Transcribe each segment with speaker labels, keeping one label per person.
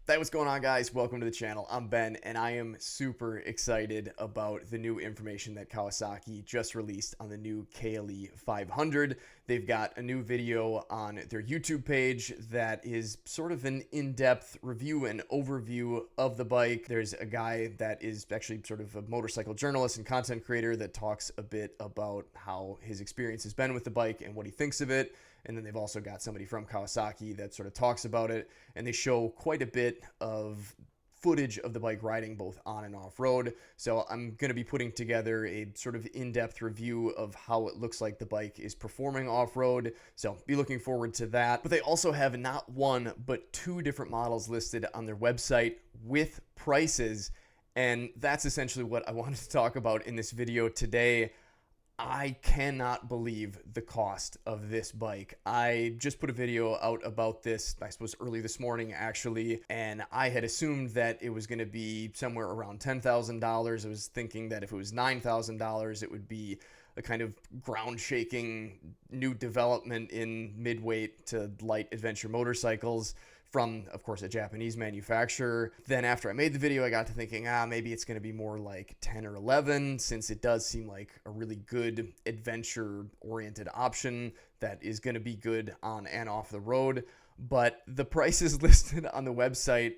Speaker 1: Hey, what's going on, guys? Welcome to the channel. I'm Ben, and I am super excited about the new information that Kawasaki just released on the new KLE 500. They've got a new video on their YouTube page that is sort of an in-depth review and overview of the bike. There's a guy that is actually sort of a motorcycle journalist and content creator that talks a bit about how his experience has been with the bike and what he thinks of it. And then they've also got somebody from Kawasaki that sort of talks about it, and they show quite a bit of footage of the bike riding both on and off road. So I'm going to be putting together a sort of in-depth review of how it looks like the bike is performing off road. So be looking forward to that. But they also have not one, but two different models listed on their website with prices. And that's essentially what I wanted to talk about in this video today. I cannot believe the cost of this bike. I just put a video out about this, I suppose early this morning actually, and I had assumed that it was going to be somewhere around $10,000. I was thinking that if it was $9,000, it would be a kind of ground-shaking new development in mid-weight to light adventure motorcycles from, of course, a Japanese manufacturer. Then after I made the video, I got to thinking, maybe it's going to be more like 10 or 11, since it does seem like a really good adventure-oriented option that is going to be good on and off the road. But the prices listed on the website,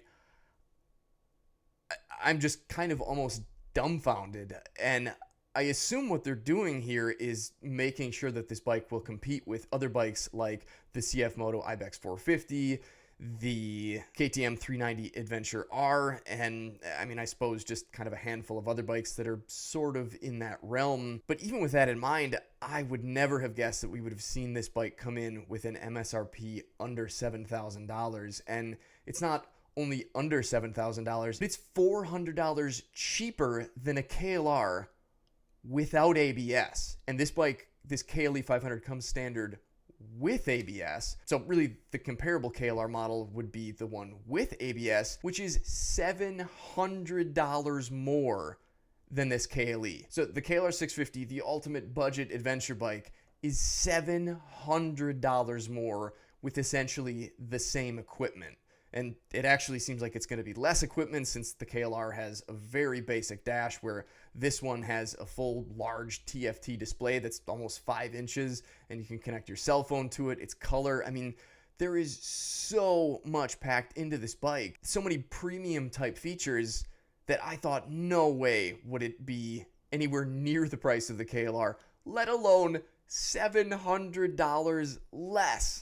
Speaker 1: I'm just kind of almost dumbfounded. And I assume what they're doing here is making sure that this bike will compete with other bikes like the CF Moto Ibex 450, the KTM 390 Adventure R, and I suppose just kind of a handful of other bikes that are sort of in that realm. But even with that in mind, I would never have guessed that we would have seen this bike come in with an MSRP under $7,000. And it's not only under $7,000, it's $400 cheaper than a KLR without ABS. And this bike, this KLE 500, comes standard with ABS. So really the comparable KLR model would be the one with ABS, which is $700 more than this KLE. So the KLR 650, the ultimate budget adventure bike, is $700 more with essentially the same equipment. And it actually seems like it's going to be less equipment, since the KLR has a very basic dash, where this one has a full large TFT display that's almost 5 inches, and you can connect your cell phone to it. It's color. There is so much packed into this bike. So many premium type features that I thought no way would it be anywhere near the price of the KLR, let alone $700 less.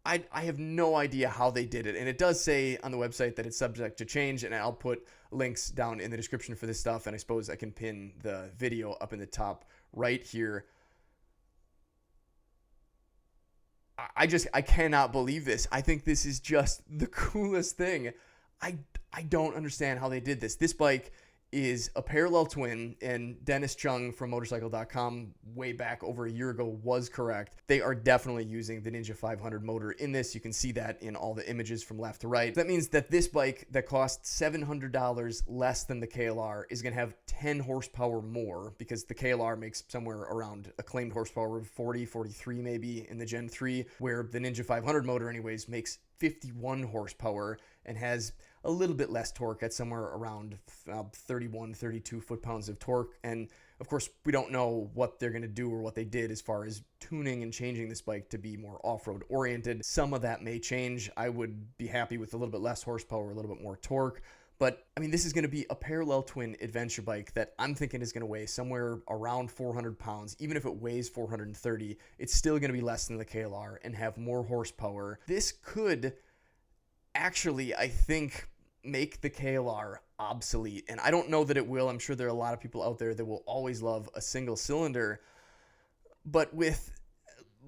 Speaker 1: I have no idea how they did it, and it does say on the website that it's subject to change, and I'll put links down in the description for this stuff, and I suppose I can pin the video up in the top right here. I cannot believe this. I think this is just the coolest thing. I don't understand how they did this. This bike is a parallel twin, and Dennis Chung from motorcycle.com way back over a year ago was correct. They are definitely using the Ninja 500 motor in this. You can see that in all the images from left to right. That means that this bike that costs $700 less than the KLR is going to have 10 horsepower more, because the KLR makes somewhere around a claimed horsepower of 40, 43 maybe in the Gen 3, where the Ninja 500 motor anyways makes 51 horsepower and has a little bit less torque at somewhere around 31, 32 foot-pounds of torque. And of course, we don't know what they're going to do or what they did as far as tuning and changing this bike to be more off-road oriented. Some of that may change. I would be happy with a little bit less horsepower, a little bit more torque. But this is going to be a parallel twin adventure bike that I'm thinking is going to weigh somewhere around 400 pounds. Even if it weighs 430, it's still going to be less than the KLR and have more horsepower. This could actually, I think, make the KLR obsolete. And I don't know that it will. I'm sure there are a lot of people out there that will always love a single cylinder. But with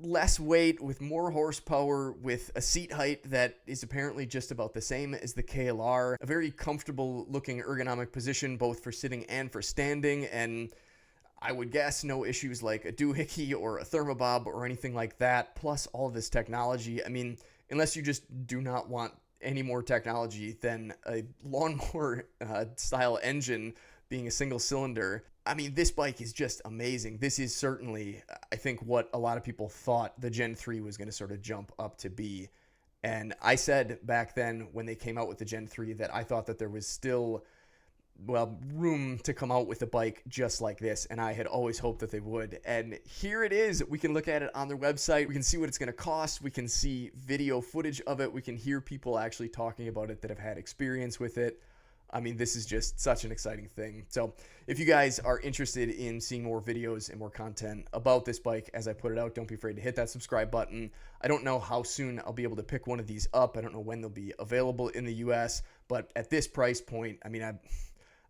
Speaker 1: less weight, with more horsepower, with a seat height that is apparently just about the same as the KLR, a very comfortable looking ergonomic position both for sitting and for standing, and I would guess no issues like a doohickey or a thermobob or anything like that, plus all of this technology. Unless you just do not want any more technology than a lawnmower style engine being a single cylinder, this bike is just amazing. This is certainly, I think, what a lot of people thought the Gen 3 was going to sort of jump up to be. And I said back then when they came out with the Gen 3 that I thought that there was still, well, room to come out with a bike just like this, and I had always hoped that they would. And here it is. We can look at it on their website. We can see what it's going to cost. We can see video footage of it. We can hear people actually talking about it that have had experience with it. I mean, this is just such an exciting thing. So if you guys are interested in seeing more videos and more content about this bike as I put it out, don't be afraid to hit that subscribe button. I don't know how soon I'll be able to pick one of these up. I don't know when they'll be available in the US, but at this price point, I mean,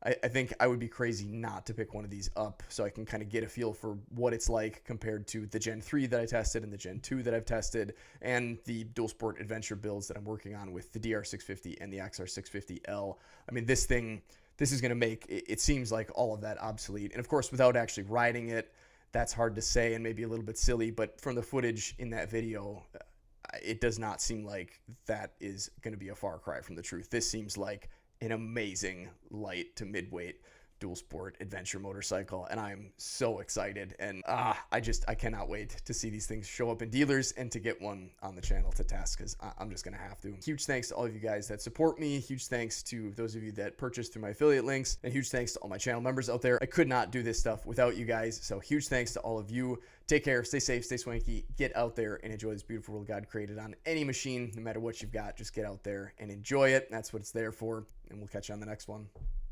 Speaker 1: I think I would be crazy not to pick one of these up so I can kind of get a feel for what it's like compared to the Gen 3 that I tested and the Gen 2 that I've tested and the dual sport adventure builds that I'm working on with the DR650 and the XR650L. I mean, this is going to make, it seems like all of that obsolete. And of course, without actually riding it, that's hard to say and maybe a little bit silly, but from the footage in that video, it does not seem like that is going to be a far cry from the truth. This seems like an amazing light to midweight dual sport adventure motorcycle, and I'm so excited. And I cannot wait to see these things show up in dealers and to get one on the channel to test, because I'm just gonna have to. Huge thanks to all of you guys that support me. Huge thanks to those of you that purchase through my affiliate links, and huge thanks to all my channel members out there. I could not do this stuff without you guys, so huge thanks to all of you. Take care, stay safe, stay swanky, get out there and enjoy this beautiful world God created on any machine. No matter what you've got, just get out there and enjoy it. That's what it's there for, and we'll catch you on the next one.